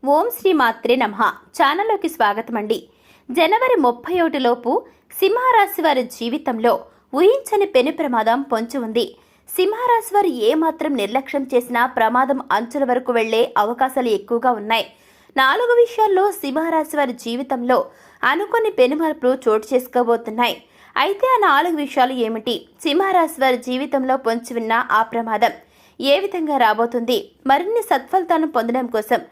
ఓం శ్రీ మాత్రే నమః. ఛానల్లోకి స్వాగతం అండి. జనవరి 31 లోపు సింహరాశి వారి జీవితంలో ఊహించని పెను ప్రమాదం పొంచి ఉంది. సింహరాశి వారు ఏమాత్రం నిర్లక్ష్యం చేసినా ప్రమాదం అంచుల వరకు వెళ్లే అవకాశాలు ఎక్కువగా ఉన్నాయి. 4 విషయాల్లో సింహరాశి వారి జీవితంలో అనుకోని పెను మార్పులు చోటు చేసుకోబోతున్నాయి. అయితే ఆ 4 విషయాలు ఏమిటి? సింహరాశి వారి జీవితంలో పొంచి ఉన్న ఆ ప్రమాదం ఏ విధంగా రాబోతుంది? మరిన్ని సత్ఫలితాలను పొందడం కోసం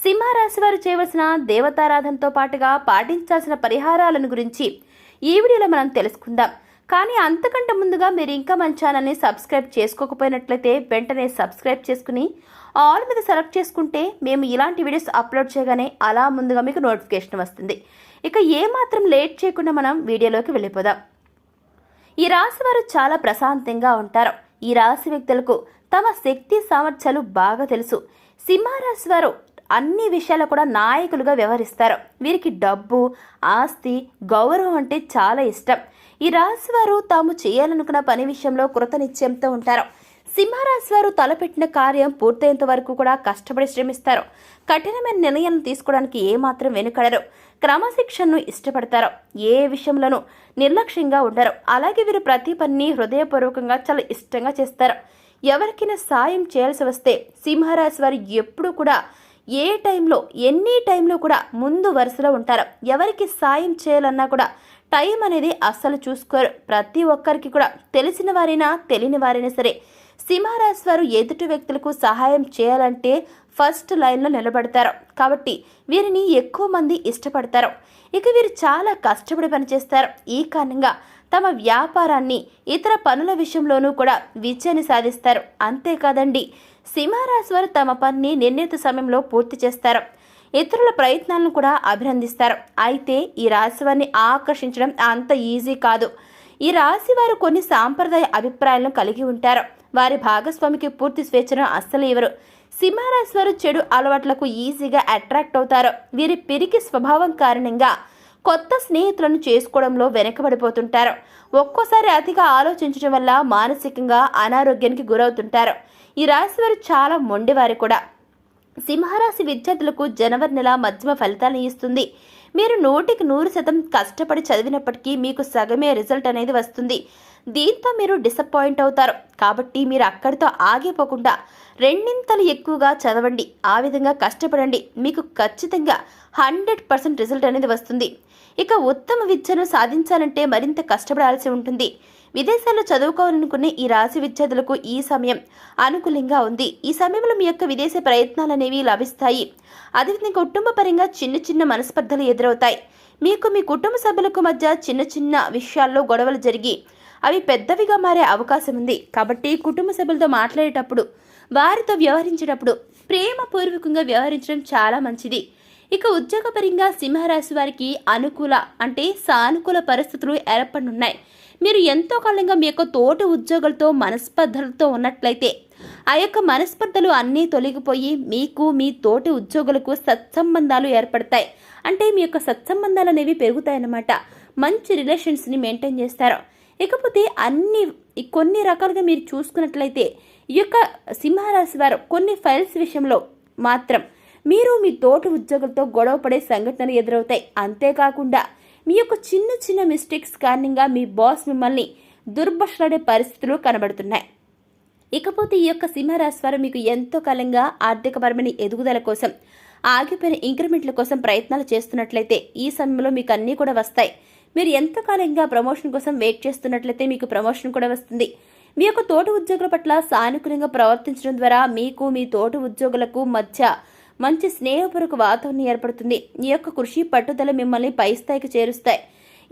సింహరాశి వారు చేయవలసిన దేవతారాధనతో పాటుగా పాటించాల్సిన పరిహారాలను గురించి ఈ వీడియోలో మనం తెలుసుకుందాం. కానీ అంతకంటే ముందుగా మీరు ఇంకా మన ఛానల్ని సబ్స్క్రైబ్ చేసుకోకపోయినట్లయితే వెంటనే సబ్స్క్రైబ్ చేసుకుని ఆల్ మీద సెలెక్ట్ చేసుకుంటే మేము ఇలాంటి వీడియోస్ అప్లోడ్ చేయగానే అలా ముందుగా మీకు నోటిఫికేషన్ వస్తుంది. ఇక ఏమాత్రం లేట్ చేయకుండా మనం వీడియోలోకి వెళ్ళిపోదాం. ఈ రాశి వారు చాలా ప్రశాంతంగా ఉంటారు. ఈ రాశి వ్యక్తులకు తమ శక్తి సామర్థ్యాలు బాగా తెలుసు. సింహరాశి వారు అన్ని విషయాలు కూడా నాయకులుగా వ్యవహరిస్తారు. వీరికి డబ్బు, ఆస్తి, గౌరవం అంటే చాలా ఇష్టం. ఈ రాశి వారు తాము చేయాలనుకున్న పని విషయంలో కృతనిశ్చయంతో ఉంటారు. సింహరాశి వారు తలపెట్టిన కార్యం పూర్తయ్యేంత వరకు కూడా కష్టపడి శ్రమిస్తారు. కఠినమైన నిర్ణయాలను తీసుకోవడానికి ఏమాత్రం వెనుకడరు. క్రమశిక్షణను ఇష్టపడతారు. ఏ విషయంలోనూ నిర్లక్ష్యంగా ఉండరు. అలాగే వీరు ప్రతి పనిని హృదయపూర్వకంగా చాలా ఇష్టంగా చేస్తారు. ఎవరికైనా సాయం చేయాల్సి వస్తే సింహరాశి వారు ఎప్పుడూ కూడా ఏ టైంలో ఎన్ని టైంలో కూడా ముందు వరుసలో ఉంటారు. ఎవరికి సాయం చేయాలన్నా కూడా టైం అనేది అస్సలు చూసుకోరు. ప్రతి ఒక్కరికి కూడా తెలిసిన వారైనా తెలియని వారైనా సరే సింహరాశి వారు ఎదుటి వ్యక్తులకు సహాయం చేయాలంటే ఫస్ట్ లైన్లో నిలబడతారు. కాబట్టి వీరిని ఎక్కువ మంది ఇష్టపడతారు. ఇక వీరు చాలా కష్టపడి పనిచేస్తారు. ఈ కారణంగా తమ వ్యాపారాన్ని ఇతర పనుల విషయంలోనూ కూడా విజయాన్ని సాధిస్తారు. అంతేకాదండి, సింహరాశి వారు తమ పనిని నిర్ణీత సమయంలో పూర్తి చేస్తారు. ఇతరుల ప్రయత్నాలను కూడా అభినందిస్తారు. అయితే ఈ రాశి వారిని ఆకర్షించడం అంత ఈజీ కాదు. ఈ రాశి వారు కొన్ని సాంప్రదాయ అభిప్రాయాలను కలిగి ఉంటారు. వారి భాగస్వామికి పూర్తి స్వేచ్ఛను అస్సలు ఇవ్వరు. సింహరాశి వారు చెడు అలవాట్లకు ఈజీగా అట్రాక్ట్ అవుతారు. వీరి పిరికి స్వభావం కారణంగా కొత్త స్నేహితులను చేసుకోవడంలో వెనకబడిపోతుంటారు. ఒక్కోసారి అతిగా ఆలోచించడం వల్ల మానసికంగా అనారోగ్యానికి గురవుతుంటారు. ఈ రాశి వారు చాలా మొండివారు కూడా. సింహరాశి విద్యార్థులకు జనవరి నెల మధ్యమ ఫలితాలను ఇస్తుంది. మీరు 100% కష్టపడి చదివినప్పటికీ మీకు సగమే రిజల్ట్ అనేది వస్తుంది. దీంతో మీరు డిసప్పాయింట్ అవుతారు. కాబట్టి మీరు అక్కడితో ఆగిపోకుండా రెండింతలు ఎక్కువగా చదవండి. ఆ విధంగా కష్టపడండి. మీకు ఖచ్చితంగా 100% రిజల్ట్ అనేది వస్తుంది. ఇక ఉత్తమ విద్యను సాధించాలంటే మరింత కష్టపడాల్సి ఉంటుంది. విదేశాల్లో చదువుకోవాలనుకునే ఈ రాశి విద్యార్థులకు ఈ సమయం అనుకూలంగా ఉంది. ఈ సమయంలో మీ యొక్క విదేశీ ప్రయత్నాలు అనేవి లభిస్తాయి. అదేవిధంగా కుటుంబ పరంగా చిన్న చిన్న మనస్పర్ధలు ఎదురవుతాయి. మీకు మీ కుటుంబ సభ్యులకు మధ్య చిన్న చిన్న విషయాల్లో గొడవలు జరిగి అవి పెద్దవిగా మారే అవకాశం ఉంది. కాబట్టి కుటుంబ సభ్యులతో మాట్లాడేటప్పుడు, వారితో వ్యవహరించేటప్పుడు ప్రేమపూర్వకంగా వ్యవహరించడం చాలా మంచిది. ఇక ఉద్యోగపరంగా సింహరాశి వారికి అనుకూల అంటే సానుకూల పరిస్థితులు ఏర్పడనున్నాయి. మీరు ఎంతో కాలంగా మీ యొక్క తోటి ఉద్యోగులతో మనస్పర్ధలతో ఉన్నట్లయితే ఆ యొక్క మనస్పర్ధలు అన్నీ తొలగిపోయి మీకు మీ తోటి ఉద్యోగులకు సత్సంబంధాలు ఏర్పడతాయి. అంటే మీ యొక్క సత్సంబంధాలు అనేవి పెరుగుతాయన్నమాట. మంచి రిలేషన్స్ని మెయింటైన్ చేస్తారు. ఇకపోతే కొన్ని రకాలుగా మీరు చూసుకున్నట్లయితే ఈ యొక్క సింహరాశి వారు కొన్ని ఫైల్స్ విషయంలో మాత్రం మీరు మీ తోటి ఉద్యోగులతో గొడవ పడే సంఘటనలు ఎదురవుతాయి. అంతేకాకుండా మీ యొక్క చిన్న చిన్న మిస్టేక్స్ కారణంగా మీ బాస్ మిమ్మల్ని దుర్భాషలాడే పరిస్థితులు కనబడుతున్నాయి. ఇకపోతే ఈ యొక్క సింహరాశి వారు మీకు ఎంతో కాలంగా ఆర్థికపరమైన ఎదుగుదల కోసం, ఆగిపోయిన ఇంక్రిమెంట్ల కోసం ప్రయత్నాలు చేస్తున్నట్లయితే ఈ సమయంలో మీకు అన్నీ కూడా వస్తాయి. మీరు ఎంతో కాలంగా ప్రమోషన్ కోసం వెయిట్ చేస్తున్నట్లయితే మీకు ప్రమోషన్ కూడా వస్తుంది. మీ యొక్క తోటి ఉద్యోగుల పట్ల సానుకూలంగా ప్రవర్తించడం ద్వారా మీకు మీ తోటి ఉద్యోగులకు మధ్య మంచి స్నేహపూర్వక వాతావరణం ఏర్పడుతుంది. ఈ యొక్క కృషి పట్టుదల మిమ్మల్ని పై స్థాయికి చేరుస్తాయి.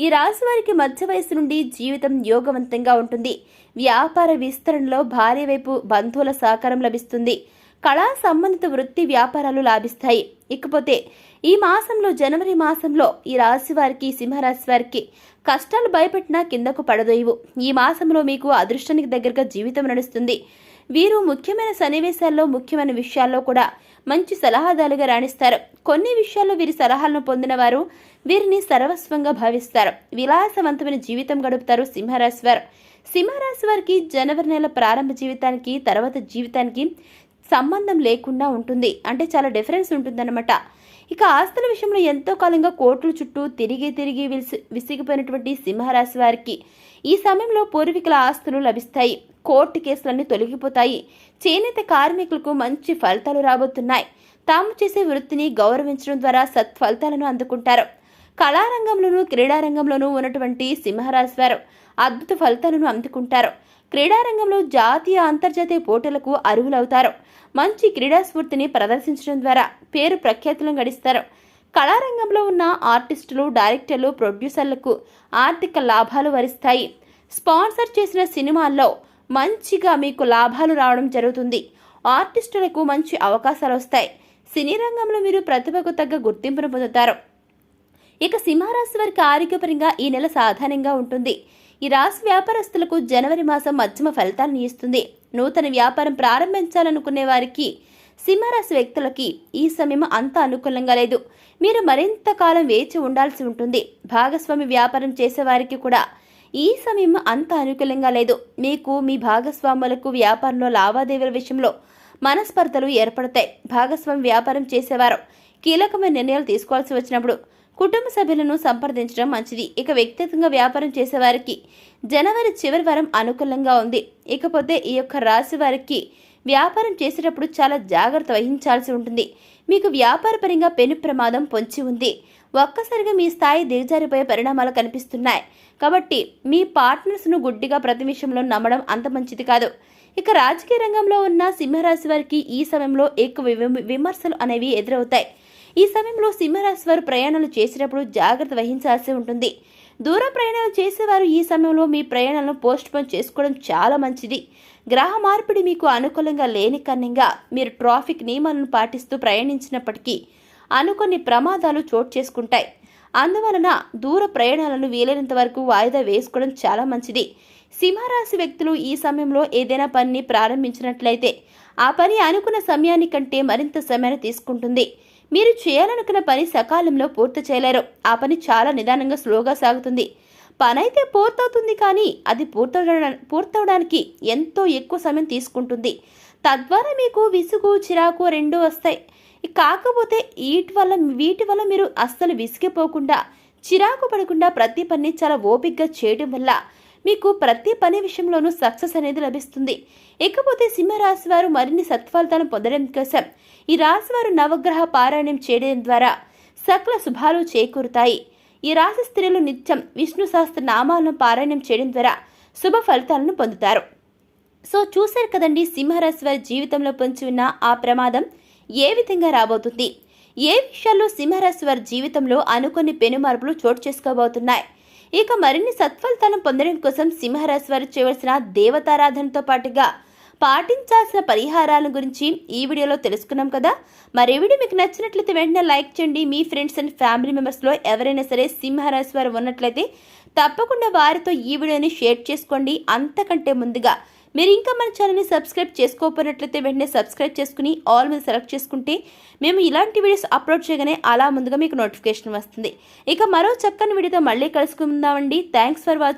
ఈ రాశి వారికి మధ్య వయసు నుండి జీవితం యోగవంతంగా ఉంటుంది. వ్యాపార విస్తరణలో భారీ వైపు బంధువుల సహకారం లభిస్తుంది. కళా సంబంధిత వృత్తి వ్యాపారాలు లాభిస్తాయి. ఇకపోతే ఈ మాసంలో జనవరి మాసంలో ఈ రాశి వారికి సింహరాశి వారికి కష్టాలు భయపెట్టినా కిందకు పడదోయవు. ఈ మాసంలో మీకు అదృష్టానికి దగ్గరగా జీవితం నడుస్తుంది. వీరు ముఖ్యమైన సన్నివేశాల్లో, ముఖ్యమైన విషయాల్లో కూడా మంచి సలహాదారులుగా రాణిస్తారు. కొన్ని విషయాల్లో వీరి సలహాలను పొందిన వారు వీరిని సర్వస్వంగా భావిస్తారు. విలాసవంతమైన జీవితం గడుపుతారు సింహరాశి వారు. సింహరాశి వారికి జనవరి నెల ప్రారంభ జీవితానికి తర్వాత జీవితానికి సంబంధం లేకుండా ఉంటుంది. అంటే చాలా డిఫరెన్స్ ఉంటుందన్నమాట. ఇక ఆస్తుల విషయంలో ఎంతో కాలంగా కోర్టుల చుట్టూ తిరిగి విసిగిపోయినటువంటి సింహరాశి వారికి ఈ సమయంలో పూర్వీకుల ఆస్తులు లభిస్తాయి. కోర్టు కేసులన్నీ తొలగిపోతాయి. చేనేత కార్మికులకు మంచి ఫలితాలు రాబోతున్నాయి. తాము చేసే వృత్తిని గౌరవించడం ద్వారా సత్ఫలితాలను అందుకుంటారు. కళారంగంలోనూ క్రీడారంగంలోనూ ఉన్నటువంటి సింహరాశి వారు అద్భుత ఫలితాలను అందుకుంటారు. క్రీడారంగంలో జాతీయ అంతర్జాతీయ పోటీలకు అర్హులవుతారు. మంచి క్రీడా స్ఫూర్తిని ప్రదర్శించడం ద్వారా పేరు ప్రఖ్యాతులను గడిస్తారు. కళారంగంలో ఉన్న ఆర్టిస్టులు, డైరెక్టర్లు, ప్రొడ్యూసర్లకు ఆర్థిక లాభాలు వరిస్తాయి. స్పాన్సర్ చేసిన సినిమాల్లో మంచిగా మీకు లాభాలు రావడం జరుగుతుంది. ఆర్టిస్టులకు మంచి అవకాశాలు వస్తాయి. సినీ రంగంలో మీరు ప్రతిభకు తగ్గ గుర్తింపును పొందుతారు. ఇక సింహరాశి వారికి ఆరోగ్యపరంగా ఈ నెల సాధారణంగా ఉంటుంది. ఈ రాశి వ్యాపారస్తులకు జనవరి మాసం మధ్యమ ఫలితాలను ఇస్తుంది. నూతన వ్యాపారం ప్రారంభించాలనుకునే వారికి, సింహరాశి వ్యక్తులకి ఈ సమయం అంత అనుకూలంగా లేదు. మీరు మరింత కాలం వేచి ఉండాల్సి ఉంటుంది. భాగస్వామి వ్యాపారం చేసేవారికి కూడా ఈ సమయం అంత అనుకూలంగా లేదు. మీకు మీ భాగస్వాములకు వ్యాపారంలో లావాదేవీల విషయంలో మనస్పర్ధలు ఏర్పడతాయి. భాగస్వామి వ్యాపారం చేసేవారు కీలకమైన నిర్ణయాలు తీసుకోవాల్సి వచ్చినప్పుడు కుటుంబ సభ్యులను సంప్రదించడం మంచిది. ఇక వ్యక్తిగతంగా వ్యాపారం చేసేవారికి జనవరి చివరి వారం అనుకూలంగా ఉంది. ఇకపోతే ఈ యొక్క రాశి వారికి వ్యాపారం చేసేటప్పుడు చాలా జాగ్రత్త వహించాల్సి ఉంటుంది. మీకు వ్యాపారపరంగా పెను ప్రమాదం పొంచి ఉంది. ఒక్కసారిగా మీ స్థాయి దిగజారిపోయే పరిణామాలు కనిపిస్తున్నాయి. కాబట్టి మీ పార్ట్నర్స్ను గుడ్డిగా ప్రతి విషయంలో నమ్మడం అంత మంచిది కాదు. ఇక రాజకీయ రంగంలో ఉన్న సింహరాశి వారికి ఈ సమయంలో ఎక్కువ విమర్శలు అనేవి ఎదురవుతాయి. ఈ సమయంలో సింహరాశి వారు ప్రయాణాలు చేసేటప్పుడు జాగ్రత్త వహించాల్సి ఉంటుంది. దూర ప్రయాణాలు చేసేవారు ఈ సమయంలో మీ ప్రయాణాలను పోస్ట్పోన్ చేసుకోవడం చాలా మంచిది. గ్రహ మార్పిడి మీకు అనుకూలంగా లేని కారణంగా మీరు ట్రాఫిక్ నియమాలను పాటిస్తూ ప్రయాణించినప్పటికీ అనుకోని ప్రమాదాలు చోటు చేసుకుంటాయి. అందువలన దూర ప్రయాణాలను వీలైనంత వరకు వాయిదా వేసుకోవడం చాలా మంచిది. సింహరాశి వ్యక్తులు ఈ సమయంలో ఏదైనా పనిని ప్రారంభించినట్లయితే ఆ పని అనుకున్న సమయానికంటే మరింత సమయాన్ని తీసుకుంటుంది. మీరు చేయాలనుకున్న పని సకాలంలో పూర్తి చేయలేరు. ఆ పని చాలా నిదానంగా స్లోగా సాగుతుంది. పని అయితే పూర్తవుతుంది, కానీ అది పూర్తవడానికి ఎంతో ఎక్కువ సమయం తీసుకుంటుంది. తద్వారా మీకు విసుగు, చిరాకు రెండూ వస్తాయి. కాకపోతే వీటి వల్ల మీరు అస్సలు విసిగిపోకుండా, చిరాకు పడకుండా ప్రతి పని చాలా ఓపికగా చేయడం వల్ల మీకు ప్రతి పని విషయంలోనూ సక్సెస్ అనేది లభిస్తుంది. ఇకపోతే సింహరాశి వారు మరిన్ని సత్ఫలితాలను పొందడం కోసం ఈ రాశి వారు నవగ్రహ పారాయణం చేయడం ద్వారా సకల శుభాలు చేకూరుతాయి. ఈ రాశి స్త్రీలు నిత్యం విష్ణు సహస్ర నామాలను పారాయణం చేయడం ద్వారా శుభ ఫలితాలను పొందుతారు. సో చూశారు కదండి, సింహరాశి వారి జీవితంలో పొంచి ఉన్న ఆ ప్రమాదం ఏ విధంగా రాబోతుంది, ఏ విషయాల్లో సింహరాశి వారి జీవితంలో అనుకోని పెనుమార్పులు చోటు చేసుకోబోతున్నాయి. ఇక మరిన్ని సత్ఫలితాలను పొందడం కోసం సింహరాశి వారు చేయవలసిన దేవతారాధనతో పాటుగా పాటించాల్సిన పరిహారాల గురించి ఈ వీడియోలో తెలుసుకున్నాం కదా. మరి ఈ వీడియో మీకు నచ్చినట్లయితే వెంటనే లైక్ చేయండి. మీ ఫ్రెండ్స్ అండ్ ఫ్యామిలీ మెంబర్స్లో ఎవరైనా సరే సింహరాశి వారు ఉన్నట్లయితే తప్పకుండా వారితో ఈ వీడియోని షేర్ చేసుకోండి. అంతకంటే ముందుగా మీరు ఇంకా మన ఛానల్ని సబ్స్క్రైబ్ చేసుకోకపోయినట్లయితే వెంటనే సబ్స్క్రైబ్ చేసుకుని ఆల్ మీద సెలెక్ట్ చేసుకుంటే మేము ఇలాంటి వీడియోస్ అప్లోడ్ చేయగానే అలా ముందుగా మీకు నోటిఫికేషన్ వస్తుంది. ఇక మరో చక్కని వీడియోతో మళ్ళీ కలుసుకుందామండి. Thanks for watching.